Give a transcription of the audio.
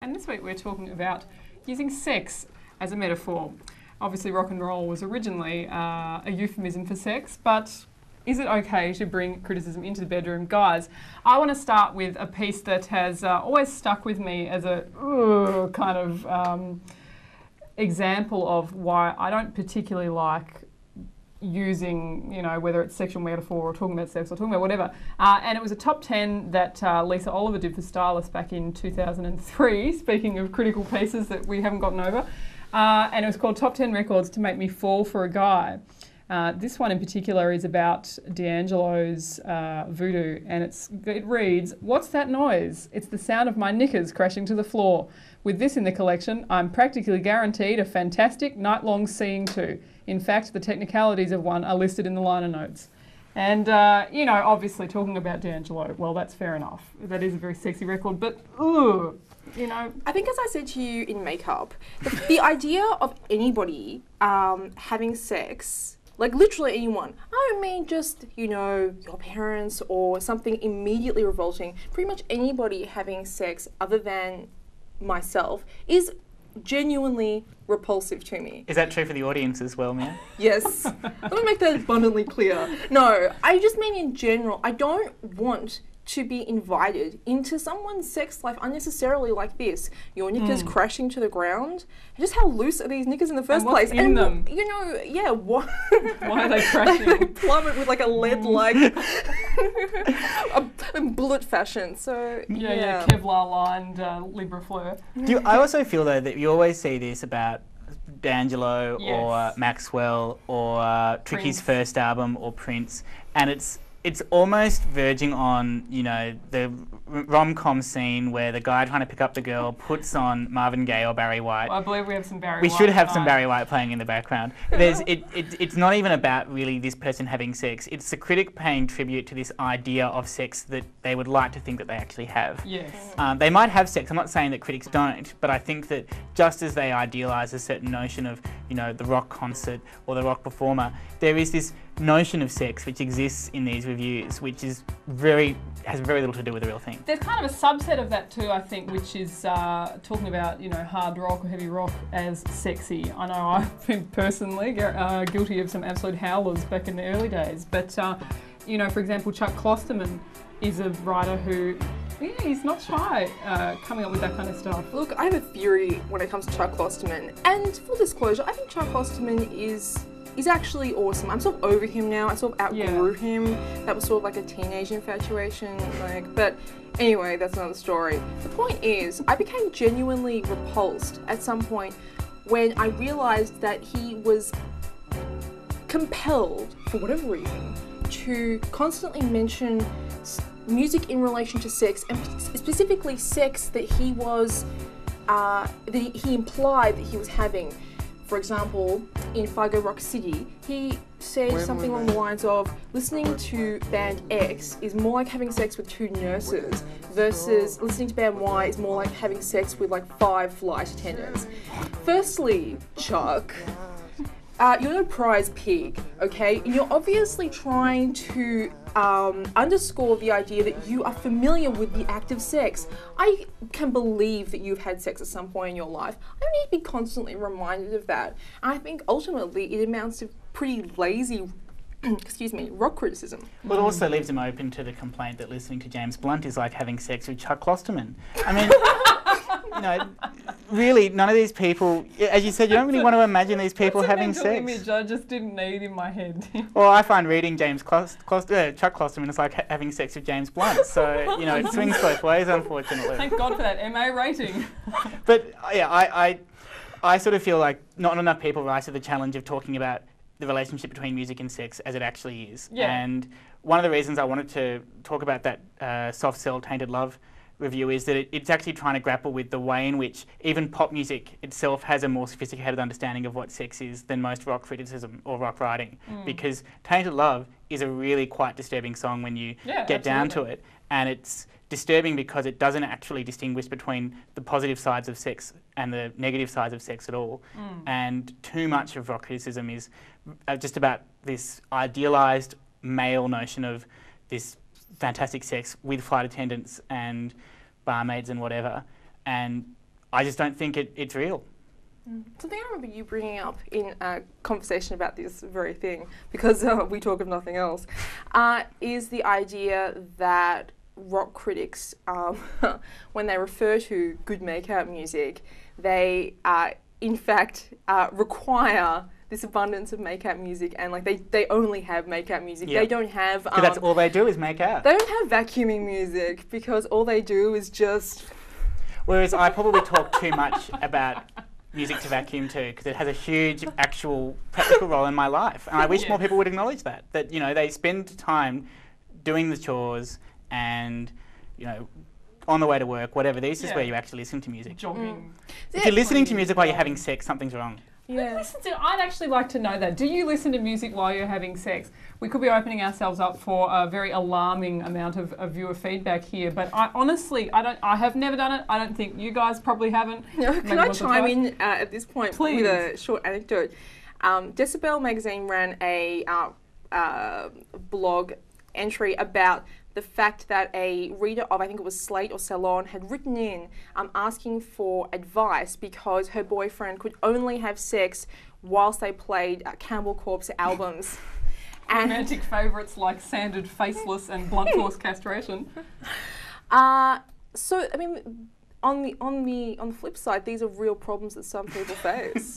and this week we're talking about using sex as a metaphor. Obviously rock and roll was originally a euphemism for sex, but is it okay to bring criticism into the bedroom? Guys, I want to start with a piece that has always stuck with me as a kind of example of why I don't particularly like using, you know, whether it's sexual metaphor or talking about sex or talking about whatever. And it was a top 10 that Lisa Oliver did for Stylist back in 2003, speaking of critical pieces that we haven't gotten over. And it was called Top 10 Records to Make Me Fall for a Guy. This one in particular is about D'Angelo's Voodoo, and it reads, "What's that noise? It's the sound of my knickers crashing to the floor. With this in the collection, I'm practically guaranteed a fantastic night-long seeing to. In fact, the technicalities of one are listed in the liner notes." And, you know, obviously talking about D'Angelo, well, that's fair enough. That is a very sexy record, but, you know. I think, as I said to you in makeup, the idea of anybody having sex, like literally anyone, I don't mean just, you know, your parents or something immediately revolting, pretty much anybody having sex other than myself is genuinely repulsive to me. Is that true for the audience as well, Mia? Yes. Let me make that abundantly clear. No, I just mean in general, I don't want to be invited into someone's sex life unnecessarily like this. Your knickers crashing to the ground. Just how loose are these knickers in the first place? In them? You know, yeah, what? Why are they crashing? They plummet with like a lead-like a bullet fashion. So yeah, Kevlar lined Libra Fleur. I also feel though that you always see this about D'Angelo or Maxwell or Tricky's first album or Prince, and it's almost verging on, you know, the rom-com scene where the guy trying to pick up the girl puts on Marvin Gaye or Barry White. Well, I believe we have some Barry We White should have tonight. some Barry White playing in the background. It's not even about really this person having sex. It's the critic paying tribute to this idea of sex that they would like to think that they actually have. Yes. They might have sex. I'm not saying that critics don't, but I think that just as they idealise a certain notion of, you know, the rock concert or the rock performer, there is this notion of sex which exists in these reviews, which is has very little to do with the real thing. There's kind of a subset of that too, I think, which is talking about, you know, hard rock or heavy rock as sexy. I know I've been personally guilty of some absolute howlers back in the early days, but you know, for example, Chuck Klosterman is a writer who, yeah, he's not shy coming up with that kind of stuff. Look, I have a theory when it comes to Chuck Klosterman, and full disclosure, I think Chuck Klosterman is actually awesome. I'm sort of over him now. I sort of outgrew him. That was sort of like a teenage infatuation, but anyway, that's another story. The point is, I became genuinely repulsed at some point when I realised that he was compelled, for whatever reason, to constantly mention music in relation to sex, and specifically sex that he was, that he implied that he was having. For example, in Fargo Rock City, he said something along the lines of, listening to band X is more like having sex with 2 nurses versus listening to band Y is more like having sex with like 5 flight attendants. Firstly, Chuck, you're no prize pig, okay? And you're obviously trying to underscore the idea that you are familiar with the act of sex. I can believe that you've had sex at some point in your life. I don't need to be constantly reminded of that. And I think ultimately it amounts to pretty lazy rock criticism. Well, it also leaves him open to the complaint that listening to James Blunt is like having sex with Chuck Klosterman. I mean, you know, really, none of these people, as you said, you don't really want to imagine these people having sex. Image I just didn't need in my head. Well, I find reading Chuck Klosterman is like having sex with James Blunt, so, you know, it swings both ways, unfortunately. Thank God for that MA rating. But, yeah, I sort of feel like not enough people rise to the challenge of talking about the relationship between music and sex as it actually is. Yeah. And one of the reasons I wanted to talk about that Soft Cell Tainted Love review is that it's actually trying to grapple with the way in which even pop music itself has a more sophisticated understanding of what sex is than most rock criticism or rock writing. Because Tainted Love is a really quite disturbing song when you get down to it, and it's disturbing because it doesn't actually distinguish between the positive sides of sex and the negative sides of sex at all. And too much of rock criticism is just about this idealised male notion of this fantastic sex with flight attendants and barmaids and whatever. And I just don't think it's real. Something I remember you bringing up in a conversation about this very thing, because we talk of nothing else, is the idea that rock critics, when they refer to good make-out music, they in fact require this abundance of make-out music, and like they only have make-out music. Yeah. They don't have. Because that's all they do is make out. They don't have vacuuming music because all they do is just. Whereas I probably talk too much about music to vacuum to, because it has a huge actual practical role in my life, and I wish more people would acknowledge that. That, you know, they spend time doing the chores and, you know, on the way to work, whatever. This is where you actually listen to music. Jogging. If you're listening to music while you're having sex, something's wrong. Yeah. I'd actually like to know that. Do you listen to music while you're having sex? We could be opening ourselves up for a very alarming amount of viewer feedback here, but I honestly, I have never done it. I don't think you guys probably haven't. Can I chime in at this point Please. with a short anecdote? Decibel magazine ran a blog entry about the fact that a reader of, I think it was Slate or Salon, had written in asking for advice because her boyfriend could only have sex whilst they played Cannibal Corpse albums. Romantic favourites like Sanded Faceless and Blunt Force Castration. So, I mean, on the flip side, these are real problems that some people face.